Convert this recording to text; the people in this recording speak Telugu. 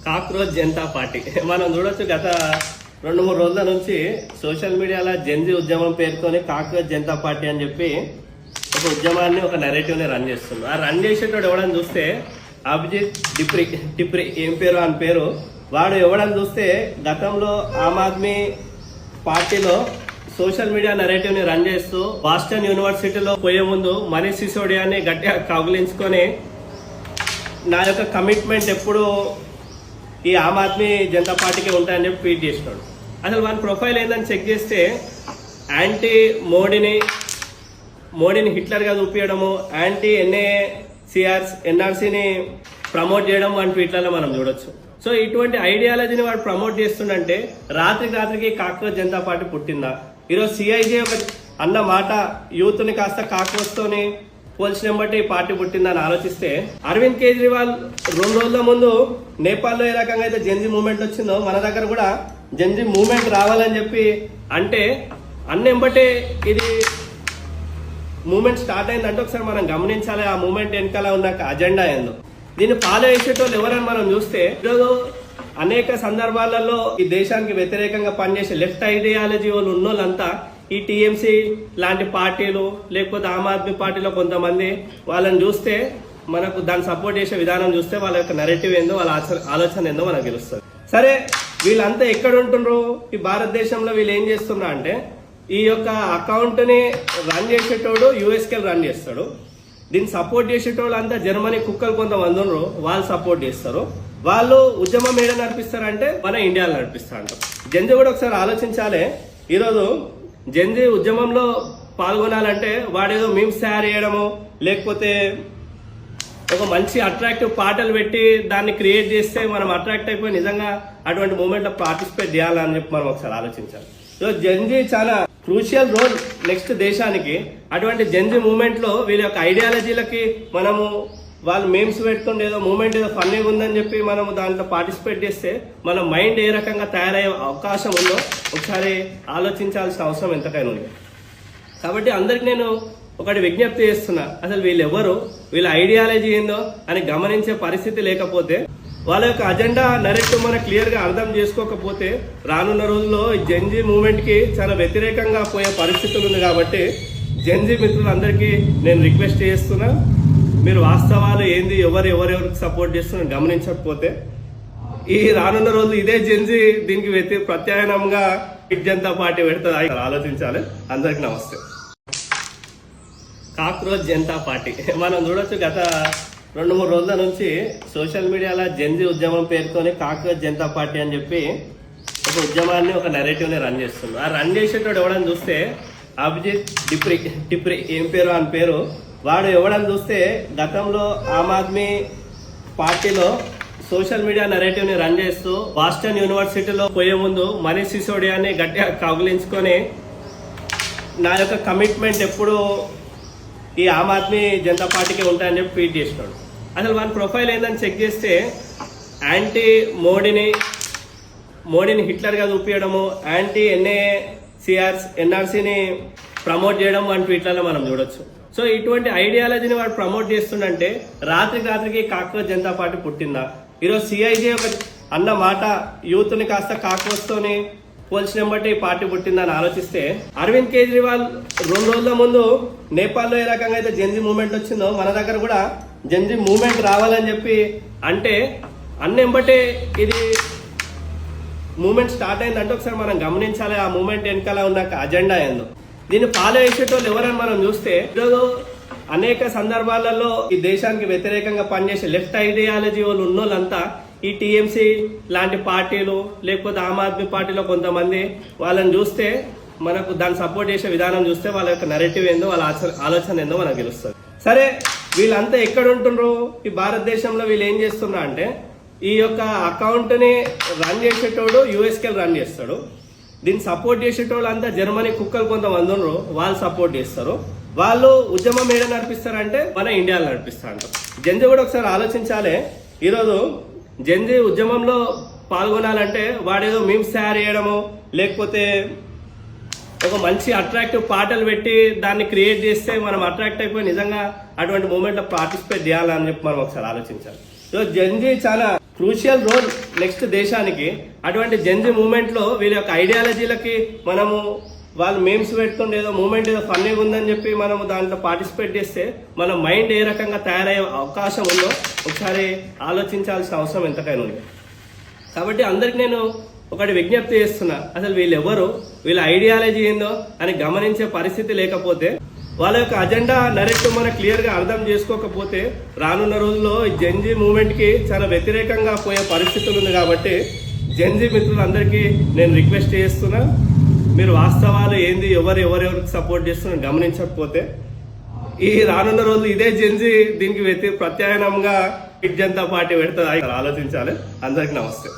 కాక్రోచ్ జనతా పార్టీ మనం చూడొచ్చు. గత 2-3 రోజుల నుంచి సోషల్ మీడియాలో జెన్జీ ఉద్యమం పేరుతోని కాక్రోచ్ జనతా పార్టీ అని చెప్పి ఒక ఉద్యమాన్ని, ఒక నెరేటివ్ ని రన్ చేస్తుంది. ఆ రన్ చేసేటోడు ఎవడని చూస్తే అభిజిత్ టిప్రి ఏం పేరు అని పేరు. వాడు ఎవడని చూస్తే గతంలో ఆమ్ ఆద్మీ పార్టీలో సోషల్ మీడియా నెరేటివ్ ని రన్ చేస్తూ బాస్టన్ యూనివర్సిటీలో పోయే ముందు మనీష్ సిసోడియాని గట్టిగా కౌగిలించుకొని నా యొక్క కమిట్మెంట్ ఎప్పుడు ఈ ఆమ్ ఆద్మీ జనతా పార్టీకి ఉంటాయని చెప్పి ట్వీట్ చేసినాడు. అసలు మన ప్రొఫైల్ ఏందని చెక్ చేస్తే యాంటీ మోడీని హిట్లర్గా చూపించడము, యాంటీ ఎన్ఆర్సీని ప్రమోట్ చేయడం వాడి ట్వీట్లలో మనం చూడొచ్చు. సో ఇటువంటి ఐడియాలజీని వాడు ప్రమోట్ చేస్తుండంటే రాత్రికి కాక్రోచ్ జనతా పార్టీ పుట్టిందా? ఈరోజు సిఐజే ఒక అన్న మాట యూత్ని కాస్త కాక్రోచ్తోని పోల్చిన బట్టి పార్టీ పుట్టిందని ఆలోచిస్తే, అరవింద్ కేజ్రీవాల్ 2 రోజుల ముందు నేపాల్లో ఏ రకంగా అయితే జెన్జీ మూవ్మెంట్ వచ్చిందో మన దగ్గర కూడా జెన్జీ మూవ్మెంట్ రావాలని చెప్పి అంటే అన్నెంబటే ఇది మూవ్మెంట్ స్టార్ట్ అయిందంటే ఒకసారి మనం గమనించాలి ఆ మూవ్మెంట్ వెనకాల ఉన్న అజెండా ఏందో. దీన్ని ఫాలో చేసేటోళ్ళు ఎవరని మనం చూస్తే ఈరోజు అనేక సందర్భాలలో ఈ దేశానికి వ్యతిరేకంగా పనిచేసే లెఫ్ట్ ఐడియాలజీ వాళ్ళు ఉన్నోళ్ళంతా ఈ టీఎంసీ లాంటి పార్టీలు లేకపోతే ఆమ్ ఆద్మీ పార్టీలో కొంతమంది వాళ్ళని చూస్తే మనకు దాన్ని సపోర్ట్ చేసే విధానం చూస్తే వాళ్ళ యొక్క నెరేటివ్ ఏందో, వాళ్ళ ఆలోచన ఏందో మనకు తెలుస్తుంది. సరే, వీళ్ళంతా ఎక్కడ ఉంటున్నారు? ఈ భారతదేశంలో వీళ్ళు ఏం చేస్తున్నా అంటే ఈ యొక్క అకౌంట్ ని రన్ చేసేటోడు యూఎస్కి రన్ చేస్తాడు. దీన్ని సపోర్ట్ చేసేటోళ్ళు అంతా జర్మనీ కుక్కలు కొంతమంది ఉన్నారు, వాళ్ళు సపోర్ట్ చేస్తారు. వాళ్ళు ఉద్యమం ఏడ నడిపిస్తారంటే మన ఇండియాలో నడిపిస్తా అంటారు. జెన్జీ కూడా ఒకసారి ఆలోచించాలి. ఈరోజు జెన్జీ ఉద్యమంలో పాల్గొనాలంటే వాడేదో మీమ్స్ తయారు చేయడము, లేకపోతే ఒక మంచి అట్రాక్టివ్ పాటలు పెట్టి దాన్ని క్రియేట్ చేస్తే మనం అట్రాక్ట్ అయిపోయి నిజంగా అటువంటి మూమెంట్ లో పార్టిసిపేట్ చేయాలని చెప్పి మనం ఒకసారి ఆలోచించాలి. సో జెన్జీ చాలా క్రూషియల్ రోల్ నెక్స్ట్ దేశానికి. అటువంటి జెన్జీ మూమెంట్ లో వీళ్ళ యొక్క ఐడియాలజీలకి మనము వాళ్ళు మేమ్స్ పెట్టుకుంటే ఏదో మూమెంట్ ఏదో ఫన్నీగా ఉందని చెప్పి మనం దాంట్లో పార్టిసిపేట్ చేస్తే మన మైండ్ ఏ రకంగా తయారయ్యే అవకాశం ఉందో ఒకసారి ఆలోచించాల్సిన అవసరం ఎంతకైనా ఉంది. కాబట్టి అందరికి నేను ఒకటి విజ్ఞప్తి చేస్తున్నా, అసలు వీళ్ళు ఎవరు, వీళ్ళ ఐడియాలజీ ఏందో అని గమనించే పరిస్థితి లేకపోతే, వాళ్ళ యొక్క అజెండా నెరేటివ్ మనం క్లియర్ గా అర్థం చేసుకోకపోతే రానున్న రోజుల్లో ఈ జెన్జీ మూవ్మెంట్ కి చాలా వ్యతిరేకంగా పోయే పరిస్థితులు ఉంది. కాబట్టి జెన్జీ మిత్రులందరికీ నేను రిక్వెస్ట్ చేస్తున్నా, మీరు వాస్తవాలు ఏంది, ఎవరెవరికి సపోర్ట్ చేస్తున్నా గమనించకపోతే ఈ రానున్న రోజులు ఇదే జెన్జీ దీనికి ప్రత్యామ్నాయంగా జనతా పార్టీ పెడుతుంది. ఆలోచించాలి. అందరికి నమస్తే. కాక్రోచ్ జనతా పార్టీ మనం చూడొచ్చు. గత 2-3 రోజుల నుంచి సోషల్ మీడియాలో జెన్జీ ఉద్యమం పేరుతోని కాక్రోచ్ జనతా పార్టీ అని చెప్పి ఒక ఉద్యమాన్ని, ఒక నెరేటివ్ ని రన్ చేస్తుంది. ఆ రన్ చేసేటోడు ఎవడని చూస్తే అభిజిత్ టిప్రి ఏం పేరు అని పేరు. వాడు ఎవడని చూస్తే గతంలో ఆమ్ ఆద్మీ పార్టీలో సోషల్ మీడియా నెరేటివ్ ని రన్ చేస్తూ బాస్టన్ యూనివర్సిటీలో పోయే ముందు మనీష్ సిసోడియాని గట్టిగా కౌగిలించుకొని నా యొక్క కమిట్మెంట్ ఎప్పుడు ఈ ఆమ్ ఆద్మీ జనతా పార్టీకి ఉంటాయని చెప్పి ట్వీట్ చేసినాడు. అసలు మన ప్రొఫైల్ ఏందని చెక్ చేస్తే యాంటీ మోడీని హిట్లర్గా చూపించడము, యాంటీ ఎన్ఆర్సీని ప్రమోట్ చేయడం వాడి ట్వీట్లలో మనం చూడొచ్చు. సో ఇటువంటి ఐడియాలజీని వాడు ప్రమోట్ చేస్తుండంటే రాత్రికి కాక్రోచ్ జనతా పార్టీ పుట్టిందా? ఈరోజు సిఐజే ఒక అన్న మాట యూత్ని కాస్త కాక్రోచ్తోని పోల్చిన బట్టి పార్టీ పుట్టిందని ఆలోచిస్తే, అరవింద్ కేజ్రీవాల్ 2 రోజుల ముందు నేపాల్లో ఏ రకంగా అయితే జెన్జీ మూవ్మెంట్ వచ్చిందో మన దగ్గర కూడా జెన్జీ మూవ్మెంట్ రావాలని చెప్పి అంటే అన్నెంబటే ఇది మూవ్మెంట్ స్టార్ట్ అయిందంటే ఒకసారి మనం గమనించాలి ఆ మూవ్మెంట్ వెనకాల ఉన్న అజెండా ఏందో. దీన్ని ఫాలో చేసేటోళ్ళు ఎవరని మనం చూస్తే ఈరోజు అనేక సందర్భాలలో ఈ దేశానికి వ్యతిరేకంగా పనిచేసే లెఫ్ట్ ఐడియాలజీ వాళ్ళు ఉన్నోళ్ళంతా ఈ టీఎంసీ లాంటి పార్టీలు లేకపోతే ఆమ్ ఆద్మీ పార్టీలో కొంతమంది వాళ్ళని చూస్తే మనకు దాన్ని సపోర్ట్ చేసే విధానం చూస్తే వాళ్ళ యొక్క నెరేటివ్ ఏందో, వాళ్ళ ఆలోచన ఏందో మనకు తెలుస్తుంది. సరే, వీళ్ళంతా ఎక్కడ ఉంటున్నారు? ఈ భారతదేశంలో వీళ్ళు ఏం చేస్తున్నా అంటే ఈ యొక్క అకౌంట్ ని రన్ చేసేటోడు యూఎస్కి రన్ చేస్తాడు. దీన్ని సపోర్ట్ చేసేటోళ్ళు అంతా జర్మనీ కుక్కలు కొంతమంది ఉన్నారు, వాళ్ళు సపోర్ట్ చేస్తారు. వాళ్ళు ఉద్యమం ఏడ నడిపిస్తారంటే మన ఇండియాలో నడిపిస్తా అంటారు. జెన్జీ కూడా ఒకసారి ఆలోచించాలి. ఈరోజు జెన్జీ ఉద్యమంలో పాల్గొనాలంటే వాడేదో మీమ్స్ తయారు చేయడము, లేకపోతే ఒక మంచి అట్రాక్టివ్ పాటలు పెట్టి దాన్ని క్రియేట్ చేస్తే మనం అట్రాక్ట్ అయిపోయి నిజంగా అటువంటి మూమెంట్ లో పార్టిసిపేట్ చేయాలని చెప్పి మనం ఒకసారి ఆలోచించాలి. సో జెన్జీ చాలా క్రూషియల్ రోల్ నెక్స్ట్ దేశానికి. అటువంటి జెన్జీ మూమెంట్ లో వీళ్ళ యొక్క ఐడియాలజీలకి మనము వాళ్ళు మేమ్స్ పెట్టుకుని ఏదో మూమెంట్ ఏదో ఫన్నీగా ఉందని చెప్పి మనము దాంట్లో పార్టిసిపేట్ చేస్తే మన మైండ్ ఏ రకంగా తయారయ్యే అవకాశం ఉందో ఒకసారి ఆలోచించాల్సిన అవసరం ఎంతకైనా ఉంది. కాబట్టి అందరికి నేను ఒకటి విజ్ఞప్తి చేస్తున్నా, అసలు వీళ్ళు ఎవరు, వీళ్ళ ఐడియాలజీ ఏందో అని గమనించే పరిస్థితి లేకపోతే, వాళ్ళ యొక్క అజెండా నరేటివ్ మనం క్లియర్ గా అర్థం చేసుకోకపోతే రానున్న రోజుల్లో జెన్జీ మూవ్మెంట్ కి చాలా వ్యతిరేకంగా పోయే పరిస్థితులు ఉంది. కాబట్టి జెన్జీ మిత్రులందరికీ నేను రిక్వెస్ట్ చేస్తున్నా, మీరు వాస్తవాలు ఏంది, ఎవరెవరికి సపోర్ట్ చేస్తున్నారు గమనించకపోతే ఈ రానున్న రోజులు ఇదే జెన్జీ దీనికి ప్రత్యామ్నాయంగా జనతా పార్టీ పెడుతుంది. ఆలోచించాలి. అందరికి నమస్తే.